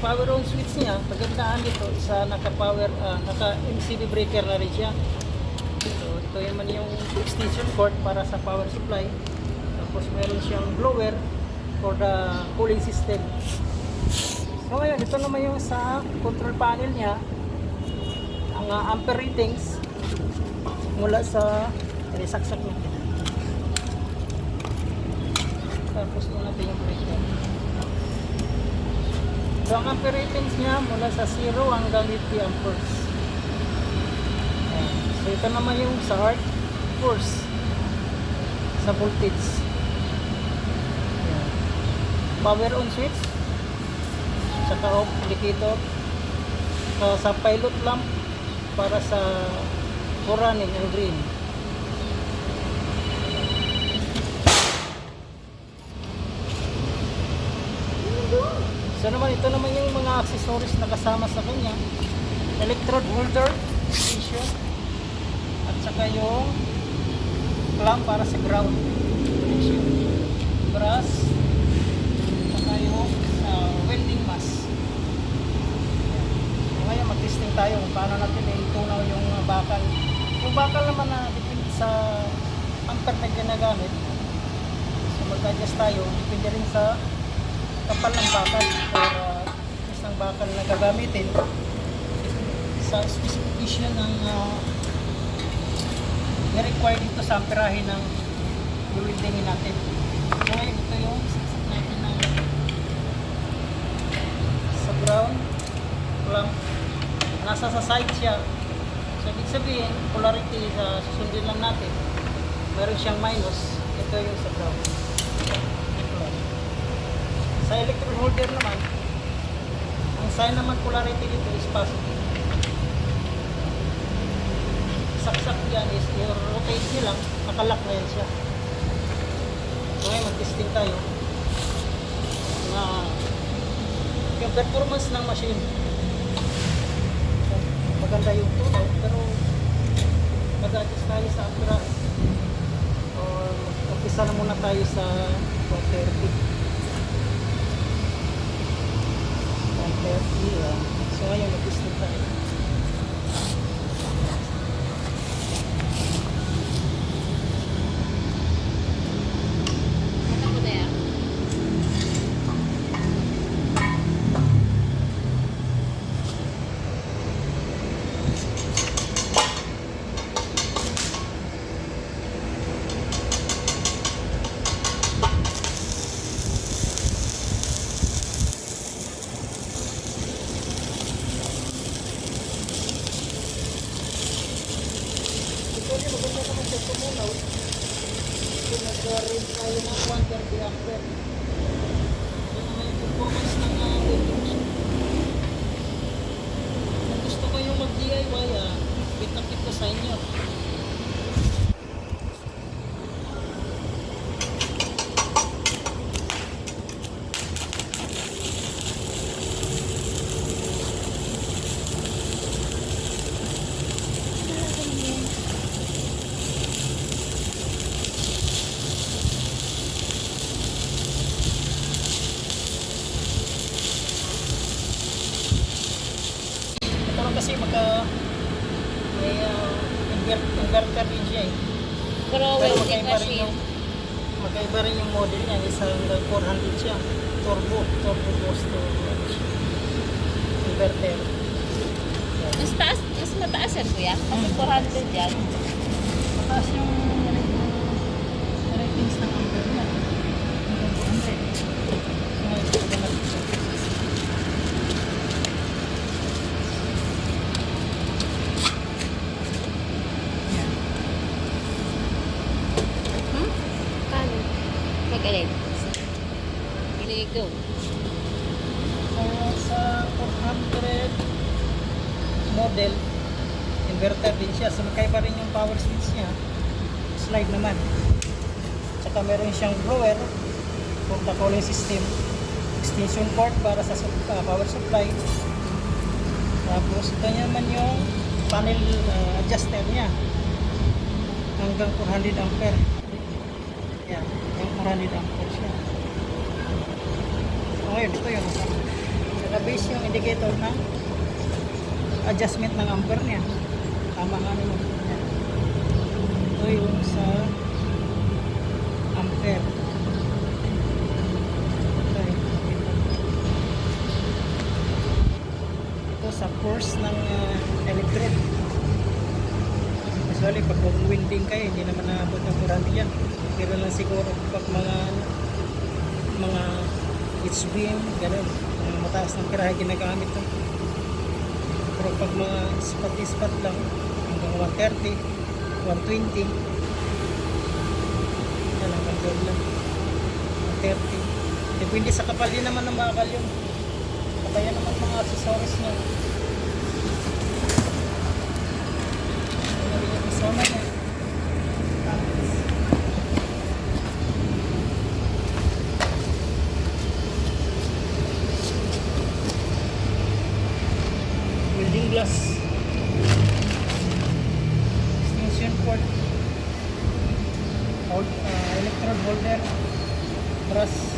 power on switch niya, pagandaan dito, isa naka-power, naka-MCB breaker na rin siya. So, ito naman yung extension cord para sa power supply. Tapos meron siyang blower for the cooling system. So ngayon, ito naman yung sa control panel niya. Ang ampere ratings mula sa saksak natin. Tapos muna natin yung breakdown. So ang ampere ratings niya mula sa 0 hanggang 50 amperes. Ayan. So ito naman yung sa arc force sa voltage. Ayan. Power on switch, saka off indicator, sa pilot lamp para sa for running and green. So naman, ito naman yung mga accessories na kasama sa kanya. Electrode holder station, at saka yung clamp para sa ground connection, brass, saka yung welding mask. So ngayon mag-testing tayo kung paano natin itunaw yung bakal. Yung bakal naman na depende sa ampere na ginagamit. So mag-adjust tayo, depende rin sa kapal ng bakal or isang bakal na gagamitin sa specification ng i-require dito sa amperahe ng weldingin natin. So ngayon ito yung saksak natin ng sa ground clamp, nasa sa side siya. So ibig sabihin polarity sa susundin lang natin, meron siyang minus, ito yung sa ground. Sa electrode holder naman, ang sign naman polarity dito is positive. Saksak yan is i-rotate nyo lang, nakalak na yan siya. So ngayon mag-testing tayo na yung performance ng machine. So, maganda yung tunaw, pero mag-adjust tayo sa amperahe. Or mag-umpisa na muna tayo sa 230. So ngayon mag-testing tayo. Maganda naman siya tumunaw. Nag-range tayo ng 130 ampere. Yan naman yung performance ng welding machine. Kung gusto ko yung mag-DIY, bit ko sa inyo. Kasi may inverter din siya eh. Pero welding machine. Magkaiba rin yung model niya, isa hanggang 400 siya. Turbo boost inverter. Mas mataas yan kuya. Kasi 400 yan. Mataas yung ratings ng ampere niya. Hanggang 400. Magaling. Go. So, sa 400 model, inverter din siya. So, magkaiba rin yung power switch niya. Slide naman. Tsaka meron siyang blower for the cooling system. Extension cord para sa power supply. Tapos, ito naman yung panel adjuster niya. Hanggang 400 ampere. Yan, yung 400 ampere siya. So, ngayon, ito yung Naka-base yung indicator ng adjustment ng ampere niya. Tama nga naman. Yan. Ito yung sa ampere. Ito sa force ng electrode. Usually pag winding kayo, hindi naman naabot ng kurante yan. Pero lang siguro pag mga H-beam, ganun. Mga mataas ng pirahe ginagamit to. Pero pag mga spot lang, hanggang 130, 120, yan ang control lang. 130. Depende sa kapal din naman ng bakal yun. Kaya naman mga accessories niya. Ano rin yung kasama niya. Welding glass. Extension cord. Electrode holder. Brass.